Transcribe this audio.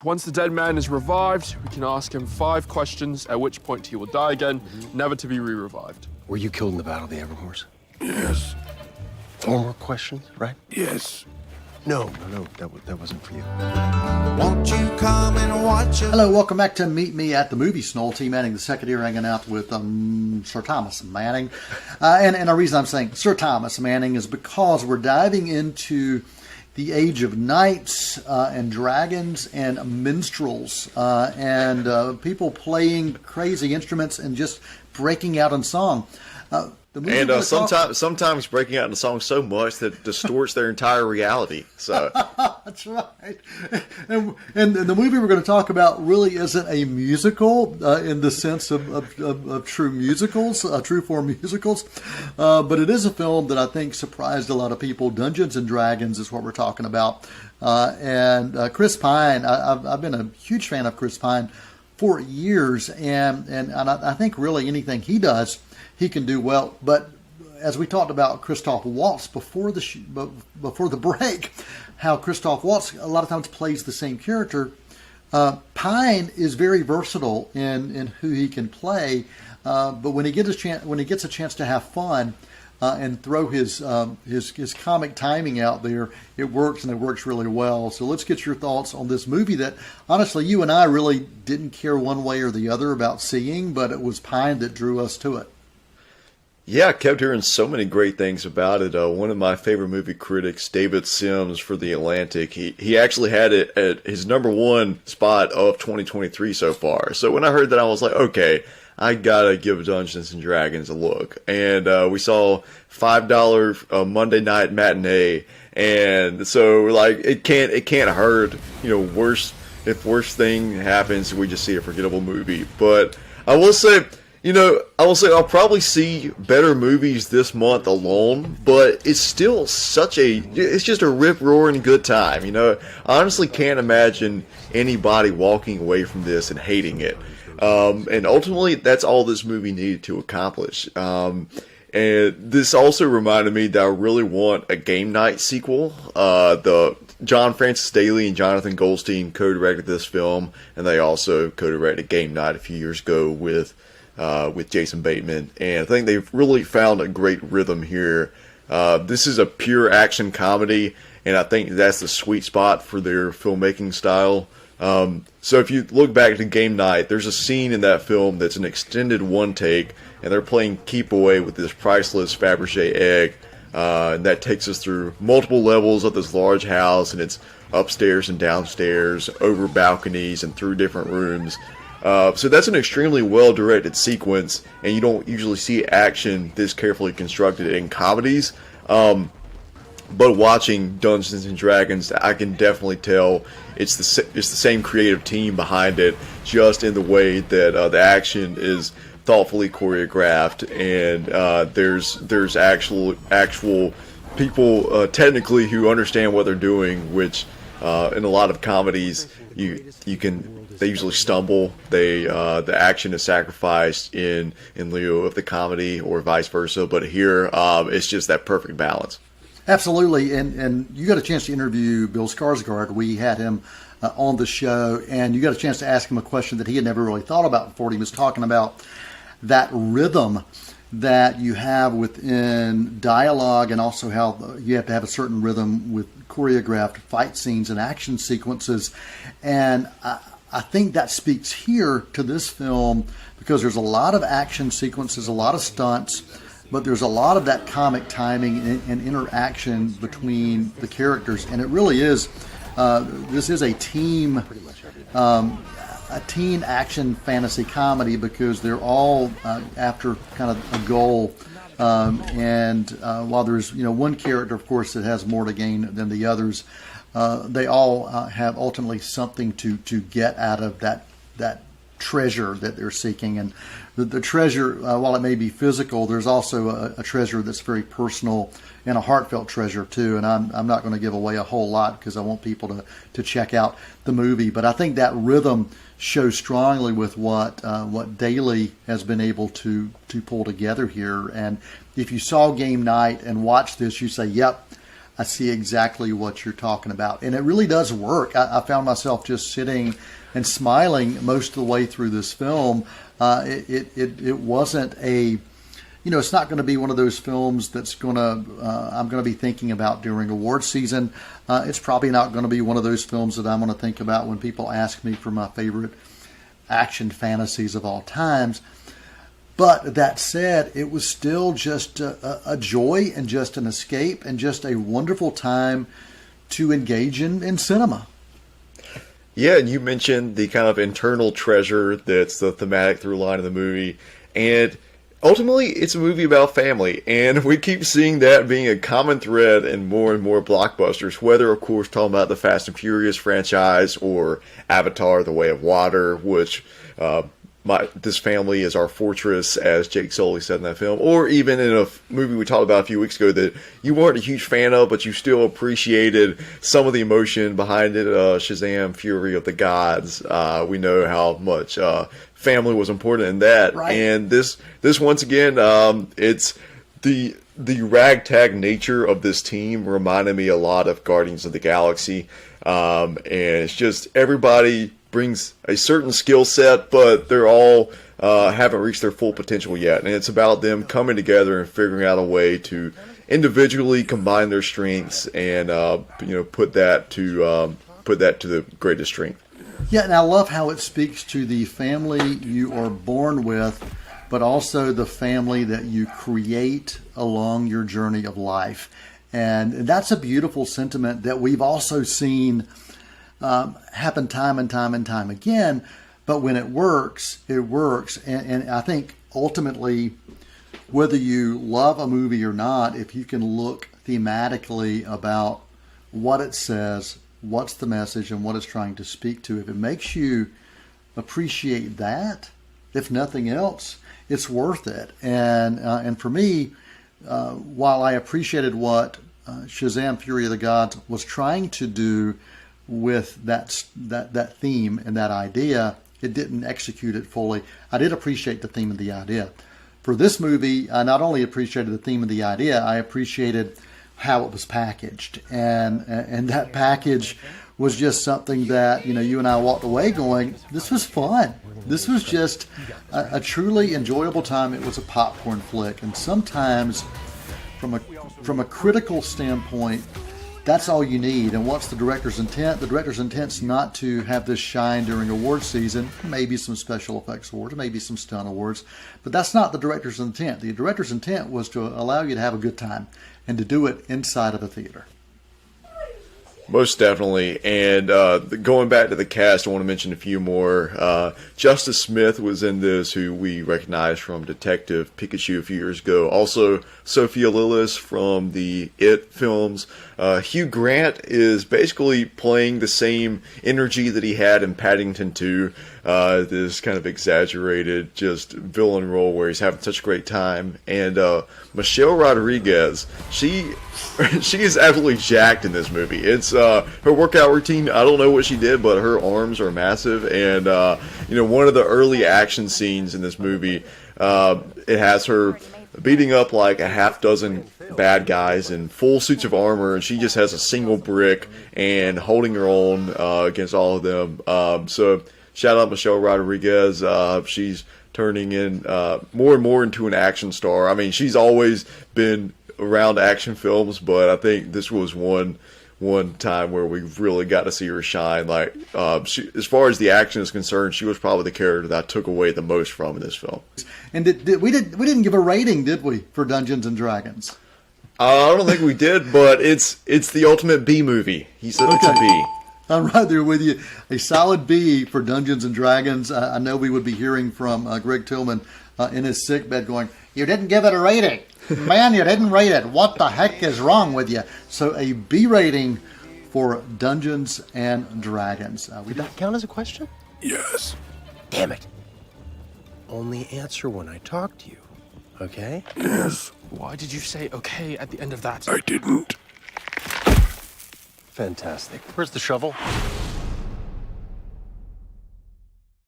Once the dead man is revived, we can ask him 5 questions, at which point he will die again, never to be re-revived. Were you killed in the Battle of the Everhorse? Yes. 4 more questions, right? Yes. No, that wasn't for you. Won't you come and watch us? Hello, welcome back to Meet Me at the Movies. Noel T. Manning the second here, hanging out with Sir Thomas Manning. And the reason I'm saying Sir Thomas Manning is because we're diving into the age of knights and dragons and minstrels and people playing crazy instruments and just breaking out in song. And sometimes breaking out in song so much that it distorts their entire reality. So that's right. And the movie we're going to talk about really isn't a musical in the sense of true musicals, true form musicals, but it is a film that I think surprised a lot of people. Dungeons and Dragons is what we're talking about. And Chris Pine, I've been a huge fan of Chris Pine for years, and I think really anything he does, he can do well. But as we talked about Christoph Waltz before the break, how Christoph Waltz a lot of times plays the same character. Pine is very versatile in who he can play, but when he gets a chance to have fun and throw his comic timing out there, it works, and it works really well. So let's get your thoughts on this movie that honestly you and I really didn't care one way or the other about seeing, but it was Pine that drew us to it. yeah, I kept hearing so many great things about it. One of my favorite movie critics, David Sims for The Atlantic, he actually had it at his #1 spot of 2023 so far. So when I heard that, I was like, okay, I gotta give Dungeons and Dragons a look. And we saw $5 Monday night matinee, and so like it can't hurt. You know, if worst thing happens, we just see a forgettable movie. But I will say, I'll probably see better movies this month alone, but it's still it's just a rip-roaring good time. I honestly can't imagine anybody walking away from this and hating it. And ultimately, that's all this movie needed to accomplish. And this also reminded me that I really want a Game Night sequel. The John Francis Daly and Jonathan Goldstein co-directed this film, and they also co-directed Game Night a few years ago with Jason Bateman. And I think they've really found a great rhythm here. This is a pure action comedy, and I think that's the sweet spot for their filmmaking style. So if you look back to Game Night, there's a scene in that film that's an extended one take, and they're playing keep away with this priceless Fabergé egg, and that takes us through multiple levels of this large house, and it's upstairs and downstairs, over balconies and through different rooms. So that's an extremely well-directed sequence, and you don't usually see action this carefully constructed in comedies. But watching Dungeons and Dragons, I can definitely tell it's the same creative team behind it, just in the way that the action is thoughtfully choreographed, and there's actual people technically who understand what they're doing, which in a lot of comedies they usually stumble. The action is sacrificed in lieu of the comedy, or vice versa. But here, it's just that perfect balance. Absolutely, and you got a chance to interview Bill Skarsgård. We had him on the show, and you got a chance to ask him a question that he had never really thought about before. He was talking about that rhythm that you have within dialogue, and also how you have to have a certain rhythm with choreographed fight scenes and action sequences. And I think that speaks here to this film, because there's a lot of action sequences, a lot of stunts, but there's a lot of that comic timing and interaction between the characters, and it really is. This is a teen action fantasy comedy, because they're all after kind of a goal. And while there's one character, of course, that has more to gain than the others, they all have ultimately something to get out of that treasure that they're seeking. And the treasure, while it may be physical, there's also a treasure that's very personal, and a heartfelt treasure too. And I'm not going to give away a whole lot, because I want people to check out the movie. But I think that rhythm shows strongly with what Daly has been able to pull together here. And if you saw Game Night and watched this, you say, yep, I see exactly what you're talking about. And it really does work. I found myself just sitting and smiling most of the way through this film. It wasn't a, it's not going to be one of those films that's I'm going to be thinking about during award season. It's probably not going to be one of those films that I'm going to think about when people ask me for my favorite action fantasies of all times. But that said, it was still just a joy and just an escape and just a wonderful time to engage in cinema. Yeah, and you mentioned the kind of internal treasure that's the thematic through line of the movie. And ultimately, it's a movie about family. And we keep seeing that being a common thread in more and more blockbusters, whether, of course, talking about the Fast and Furious franchise or Avatar, The Way of Water, which... this family is our fortress, as Jake Sully said in that film, or even in a movie we talked about a few weeks ago that you weren't a huge fan of, but you still appreciated some of the emotion behind it, Shazam! Fury of the Gods. We know how much family was important in that, right. And this once again, it's the ragtag nature of this team reminded me a lot of Guardians of the Galaxy, and it's just everybody brings a certain skill set, but they're all haven't reached their full potential yet. And it's about them coming together and figuring out a way to individually combine their strengths and put that to the greatest strength. Yeah, and I love how it speaks to the family you are born with, but also the family that you create along your journey of life. And that's a beautiful sentiment that we've also seen happen time and time and time again. But when it works, it works. And I think ultimately, whether you love a movie or not, if you can look thematically about what it says, what's the message, and what it's trying to speak to, if it makes you appreciate that, if nothing else, it's worth it. And for me, while I appreciated what Shazam! Fury of the Gods was trying to do with that theme and that idea, it didn't execute it fully. I did appreciate the theme and the idea. For this movie, I not only appreciated the theme and the idea, I appreciated how it was packaged. And that package was just something that, you and I walked away going, this was fun. This was just a truly enjoyable time. It was a popcorn flick. And sometimes from a critical standpoint, that's all you need. And what's the director's intent? The director's intent's not to have this shine during award season, maybe some special effects awards, maybe some stunt awards, but that's not the director's intent. The director's intent was to allow you to have a good time and to do it inside of a theater. Most definitely. And going back to the cast, I want to mention a few more. Justice Smith was in this, who we recognized from Detective Pikachu a few years ago. Also, Sophia Lillis from the It films. Hugh Grant is basically playing the same energy that he had in Paddington 2. This kind of exaggerated, just villain role where he's having such a great time. And Michelle Rodriguez, she is absolutely jacked in this movie. It's her workout routine. I don't know what she did, but her arms are massive. And one of the early action scenes in this movie, it has her beating up like a half dozen bad guys in full suits of armor, and she just has a single brick and holding her own against all of them. So shout out Michelle Rodriguez. She's turning in more and more into an action star. I mean, she's always been around action films, but I think this was one time where we really got to see her shine. Like, as far as the action is concerned, she was probably the character that I took away the most from in this film. And we didn't give a rating, did we, for Dungeons and Dragons? I don't think we did, but it's the ultimate B movie. He said it's a B. I'm right there with you. A solid B for Dungeons and Dragons. I know we would be hearing from Greg Tillman in his sickbed going, "You didn't give it a rating. Man, you didn't rate it. What the heck is wrong with you?" So a B rating for Dungeons and Dragons. Did that count as a question? Yes. Damn it. Only answer when I talk to you, okay? Yes. Why did you say okay at the end of that? I didn't. Fantastic. Where's the shovel?